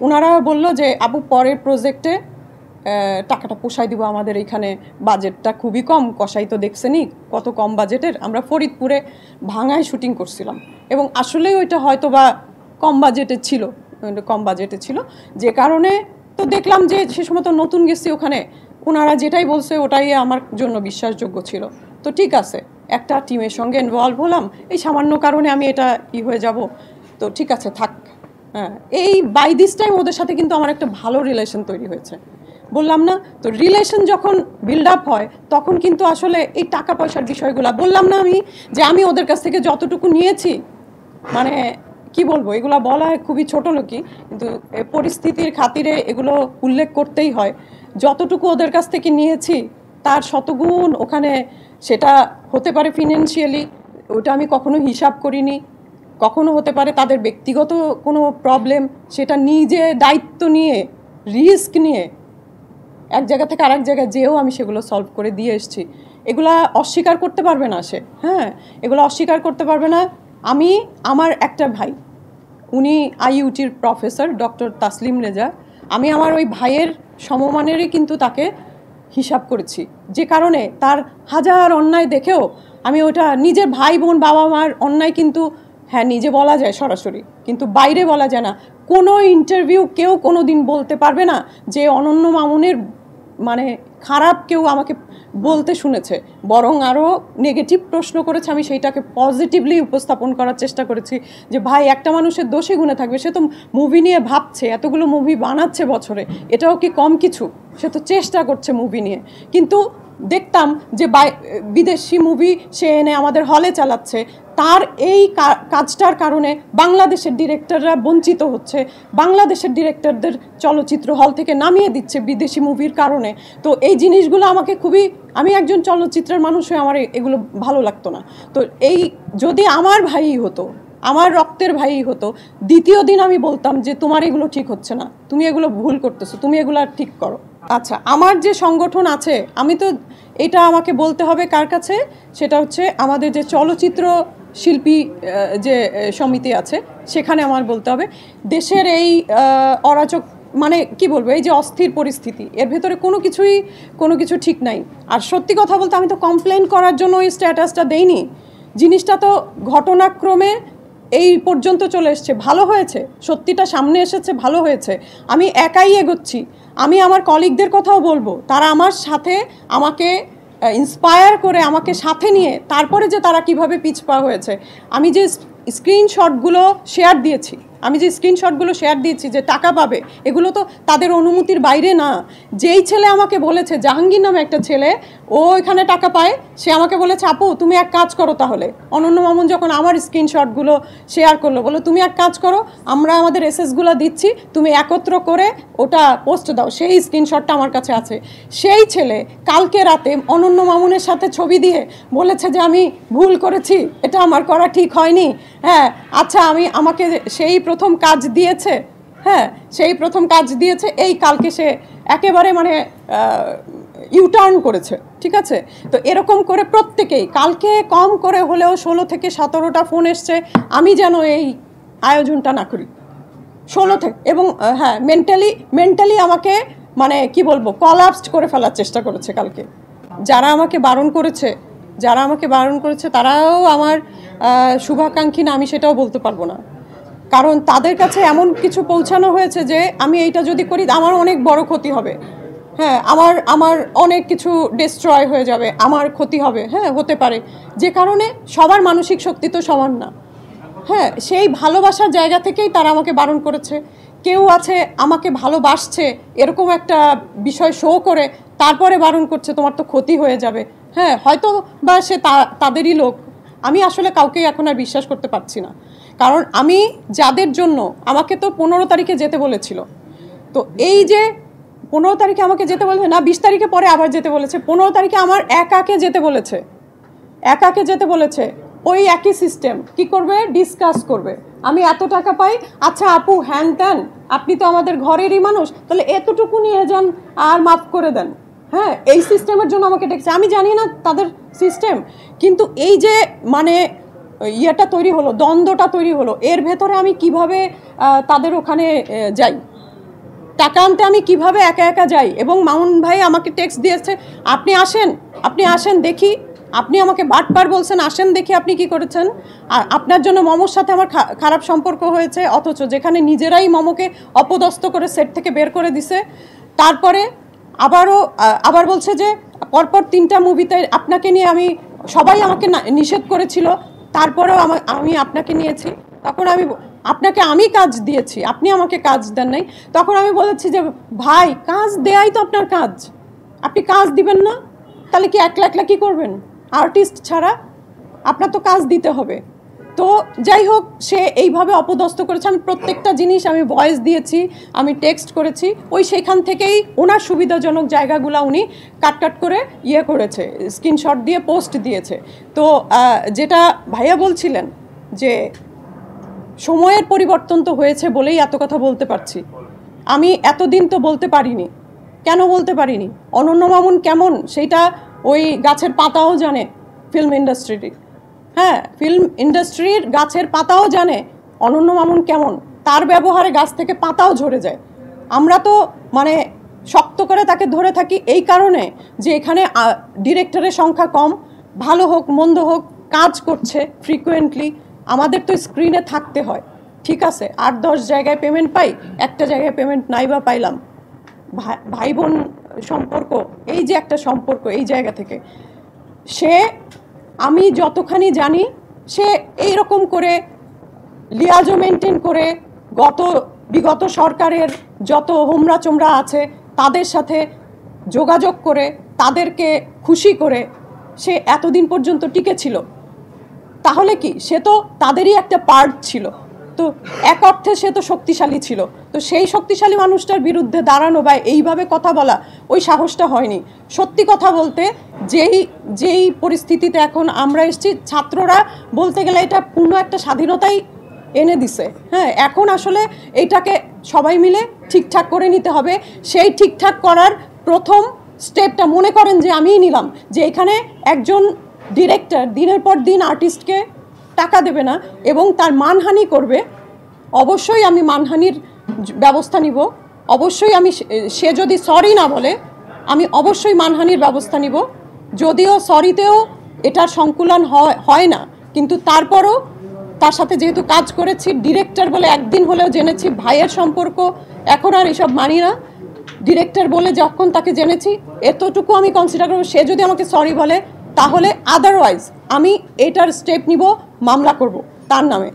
ওনারা বলল যে আপু পরের প্রজেক্টে টাকাটা পোষায় দিব, আমাদের এইখানে বাজেটটা খুবই কম, কষাই তো দেখছেনি কত কম বাজেটের, আমরা ফরিদপুরে ভাঙায় শুটিং করছিলাম এবং আসলেই ওইটা হয়তো বা কম বাজেটে ছিল, যে কারণে তো দেখলাম যে সে সময় তো নতুন গেছি ওখানে, ওনারা যেটাই বলছে ওটাই আমার জন্য বিশ্বাসযোগ্য ছিল। তো ঠিক আছে, একটা টিমের সঙ্গে ইনভলভ হলাম, এই সামান্য কারণে আমি এটা হয়ে যাব, তো ঠিক আছে থাক। হ্যাঁ, এই বাই দিস টাইম ওদের সাথে কিন্তু আমার একটা ভালো রিলেশন তৈরি হয়েছে, বললাম না? তো রিলেশন যখন বিল্ড আপ হয় তখন কিন্তু আসলে এই টাকা পয়সার বিষয়গুলো, বললাম না আমি যে আমি ওদের কাছ থেকে যতটুকু নিয়েছি, মানে কি বলবো, এগুলো বলা খুবই ছোট লোকই, কিন্তু পরিস্থিতির খাতিরে এগুলো উল্লেখ করতেই হয়। যতটুকু ওদের কাছ থেকে নিয়েছি তার শতগুণ ওখানে, সেটা হতে পারে ফিনান্সিয়ালি, ওটা আমি কখনো হিসাব করিনি, কখনো হতে পারে তাদের ব্যক্তিগত কোনো প্রবলেম, সেটা নিজে দায়িত্ব নিয়ে রিস্ক নিয়ে এক জায়গা থেকে আরেক জায়গায় যেও আমি সেগুলো সলভ করে দিয়ে এসেছি। এগুলা অস্বীকার করতে পারবে না সে, হ্যাঁ, এগুলো অস্বীকার করতে পারবে না। আমার একটা ভাই, উনি আইইউটির প্রফেসর ডক্টর তাসলিম রেজা, আমি আমার ওই ভাইয়ের সমমানেরই কিন্তু তাকে হিসাব করেছি, যে কারণে তার হাজার অন্যায় দেখেও আমি ওটা নিজের ভাই বোন বাবা মার অন্যায় কিন্তু হ্যাঁ নিজে বলা যায় সরাসরি, কিন্তু বাইরে বলা যায় না। কোনো ইন্টারভিউ কেউ কোনো দিন বলতে পারবে না যে অনন্য মামুনের মানে খারাপ কেউ আমাকে বলতে শুনেছে, বরং আরও নেগেটিভ প্রশ্ন করেছে, আমি সেইটাকে পজিটিভলি উপস্থাপন করার চেষ্টা করেছি যে ভাই একটা মানুষের দোষে গুণে থাকবে, সে তো মুভি নিয়ে ভাবছে, এতগুলো মুভি বানাচ্ছে বছরে, এটাও কি কম কিছু? সে তো চেষ্টা করছে মুভি নিয়ে, কিন্তু দেখতাম যে বিদেশি মুভি সে এনে আমাদের হলে চালাচ্ছে, তার এই কাজটার কারণে বাংলাদেশের ডিরেক্টররা বঞ্চিত হচ্ছে, বাংলাদেশের ডিরেক্টরদের চলচ্চিত্র হল থেকে নামিয়ে দিচ্ছে বিদেশি মুভির কারণে। তো এই জিনিসগুলো আমাকে খুবই, আমি একজন চলচ্চিত্রের মানুষ হয়ে আমার এগুলো ভালো লাগতো না। তো এই যদি আমার ভাইই হতো, আমার রক্তের ভাইই হতো, দ্বিতীয় দিন আমি বলতাম যে তোমার এগুলো ঠিক হচ্ছে না, তুমি এগুলো ভুল করতেছো, তুমি এগুলো ঠিক করো। আচ্ছা, আমার যে সংগঠন আছে, আমি তো এটা আমাকে বলতে হবে কার কাছে, সেটা হচ্ছে আমাদের যে চলচ্চিত্র শিল্পী যে সমিতি আছে, সেখানে আমার বলতে হবে। দেশের এই অরাজক, মানে কি বলবো, এই যে অস্থির পরিস্থিতি, এর ভেতরে কোনো কিছু ঠিক নাই। আর সত্যি কথা বলতে আমি তো কমপ্লেন করার জন্য ওই স্ট্যাটাসটা দেইনি, জিনিসটা তো ঘটনাক্রমে এই পর্যন্ত চলে এসছে, ভালো হয়েছে, সত্যিটা সামনে এসেছে, ভালো হয়েছে, আমি একাই এগোচ্ছি। আমি আমার কলিগদের কথাও বলবো, তারা আমার সাথে আমাকে ইন্সপায়ার করে আমাকে সাথে নিয়ে তারপরে যে তারা কিভাবে পিছপা হয়েছে। আমি যে স্ক্রিনশটগুলো শেয়ার দিয়েছি যে টাকা পাবে, এগুলো তো তাদের অনুমতির বাইরে না। যেই ছেলে আমাকে বলেছে, জাহাঙ্গীর নামে একটা ছেলে, ও এখানে টাকা পায়, সে আমাকে বলেছে আপু তুমি এক কাজ করো, তাহলে অনন্য মামুন যখন আমার স্ক্রিনশটগুলো শেয়ার করলো, বলো তুমি এক কাজ করো, আমরা আমাদের এসএসগুলো দিচ্ছি, তুমি একত্র করে ওটা পোস্ট দাও। সেই স্ক্রিনশটটা আমার কাছে আছে। সেই ছেলে কালকে রাতে অনন্য মামুনের সাথে ছবি দিয়ে বলেছে যে আমি ভুল করেছি, এটা আমার করা ঠিক হয়নি। হ্যাঁ, আচ্ছা, আমাকে সেই প্রথম কাজ দিয়েছে, এই কালকে সে একেবারে মানে ইউটার্ন করেছে, ঠিক আছে? তো এরকম করে প্রত্যেকেই কালকে কম করে হলেও 16 থেকে 17টা ফোন এসছে আমি যেন এই আয়োজনটা না করি, 16 থেকে, এবং হ্যাঁ মেন্টালি আমাকে মানে কি বলবো কলাপসড করে ফেলার চেষ্টা করেছে কালকে। যারা আমাকে বারণ করেছে তারাও আমার শুভাকাঙ্ক্ষী না, আমি সেটাও বলতে পারবো না, কারণ তাদের কাছে এমন কিছু পৌঁছানো হয়েছে যে আমি এইটা যদি করি আমার অনেক বড় ক্ষতি হবে। হ্যাঁ, আমার অনেক কিছু ডিস্ট্রয় হয়ে যাবে, আমার ক্ষতি হবে, হ্যাঁ হতে পারে, যে কারণে সবার মানসিক শক্তি তো সমান না। হ্যাঁ, সেই ভালোবাসার জায়গা থেকেই তারা আমাকে বারণ করেছে। কেউ আছে আমাকে ভালোবাসছে এরকম একটা বিষয় শো করে তারপরে বারণ করছে তোমার তো ক্ষতি হয়ে যাবে। হ্যাঁ, হয়তো বা সে তাদেরই লোক, আমি আসলে কাউকেই এখন আর বিশ্বাস করতে পারছি না, কারণ আমি যাদের জন্য, আমাকে তো 15 তারিখে যেতে বলেছিল, তো এই যে 15 তারিখে আমাকে যেতে বলেছে না, 20 তারিখে পরে আবার যেতে বলেছে, 15 তারিখে আমার একাকে যেতে বলেছে, ওই একই সিস্টেম, কি করবে, ডিসকাস করবে, আমি এত টাকা পাই, আচ্ছা আপু হ্যান ত্যান, আপনি তো আমাদের ঘরেরই মানুষ, তাহলে এতটুকু নিয়ে যান আর মাফ করে দেন। হ্যাঁ, এই সিস্টেমের জন্য আমাকে ডেকেছে, আমি জানি না তাদের সিস্টেম, কিন্তু এই যে মানে দ্বন্দ্বটা তৈরি হলো, এর ভেতরে আমি কিভাবে তাদের ওখানে যাই, টাকা আনতে আমি কিভাবে একা একা যাই, এবং মামুন ভাই আমাকে টেক্সট দিয়েছে, আপনি আসেন দেখি, আপনি আমাকে বাটপার বলছেন, আসেন দেখি আপনি কি করেছেন। আর আপনার জন্য মমোর সাথে আমার খারাপ সম্পর্ক হয়েছে, অথচ যেখানে নিজেরাই মমোকে অপদস্থ করে সেট থেকে বের করে দিছে। তারপরে আবার বলছে যে পরপর 3টা মুভিতে আপনাকে নিয়ে সবাই আমাকে নিষেধ করেছিল, তারপরেও আমি আপনাকে নিয়েছি। তখন আপনাকে আমি কাজ দিয়েছি, আপনি আমাকে কাজ দেন নাই। তখন আমি বলেছি যে ভাই, কাজ দেয়াই তো আপনার কাজ, আপনি কাজ দিবেন না, তাহলে কি একলা একলা কী করবেন? আর্টিস্ট ছাড়া আপনার তো কাজ দিতে হবে। তো যাই হোক, সে এইভাবে অপদস্থ করেছে। আমি প্রত্যেকটা জিনিস আমি ভয়েস দিয়েছি, আমি টেক্সট করেছি, সেখান থেকেই ওনার সুবিধাজনক জায়গাগুলো উনি কাট করে করেছে, স্ক্রিনশট দিয়ে পোস্ট দিয়েছে। তো যেটা ভাইয়া বলছিলেন যে সময়ের পরিবর্তন তো হয়েছে বলেই এত কথা বলতে পারছি, আমি এতদিন তো বলতে পারিনি। কেন বলতে পারিনি? অনন্য মামুন কেমন সেইটা ওই গাছের পাতাও জানে, ফিল্ম ইন্ডাস্ট্রির। হ্যাঁ, ফিল্ম ইন্ডাস্ট্রির গাছের পাতাও জানে অনন্য মামুন কেমন, তার ব্যবহারে গাছ থেকে পাতাও ঝরে যায়। আমরা তো মানে শক্ত করে তাকে ধরে থাকি এই কারণে যে এখানে ডিরেক্টরের সংখ্যা কম, ভালো হোক মন্দ হোক কাজ করছে ফ্রিকুয়েন্টলি, আমাদের তো স্ক্রিনে থাকতে হয়। ঠিক আছে, 8-10 জায়গায় পেমেন্ট পাই, একটা জায়গায় পেমেন্ট নাই বা পাইলাম, ভাই বোন সম্পর্ক, এই যে একটা সম্পর্ক, এই জায়গা থেকে আমি যতখানি জানি সে এইরকম করে লিয়াজো মেনটেন করে বিগত সরকারের যত হোমরা চোমরা আছে তাদের সাথে যোগাযোগ করে তাদেরকে খুশি করে সে এতদিন পর্যন্ত টিকে ছিল। তাহলে কি, সে তো তাদেরই একটা পার্ট ছিল, তো এক অর্থে সে তো শক্তিশালী ছিল। তো সেই শক্তিশালী মানুষটার বিরুদ্ধে দাঁড়ানো বা এইভাবে কথা বলা, ওই সাহসটা হয়নি। সত্যি কথা বলতে, যেই পরিস্থিতিতে এখন আমরা এসেছি, ছাত্ররা বলতে গেলে এটা পূর্ণ একটা স্বাধীনতাই এনে দিছে। হ্যাঁ, এখন আসলে এইটাকে সবাই মিলে ঠিকঠাক করে নিতে হবে। সেই ঠিকঠাক করার প্রথম স্টেপটা মনে করেন যে আমিই নিলাম, যে এখানে একজন ডিরেক্টর দিনের পর দিন আর্টিস্টকে টাকা দেবে না এবং তার মানহানি করবে। অবশ্যই আমি মানহানির ব্যবস্থা নিব, অবশ্যই সে যদি সরি না বলে আমি অবশ্যই মানহানির ব্যবস্থা নিব। যদিও সরিতেও এটার সংকুলন হয় না, কিন্তু তারপরও তার সাথে যেহেতু কাজ করেছি, ডিরেক্টর বলে একদিন হলেও জেনেছি, ভাইয়ের সম্পর্ক এখন আর এসব মানি না। ডিরেক্টর বলে যখন তাকে জেনেছি, এতটুকু আমি কনসিডার করব। সে যদি আমাকে সরি বলে, তাহলে আদারওয়াইজ আমি এটার স্টেপ নিব, মামলা করব তার নামে।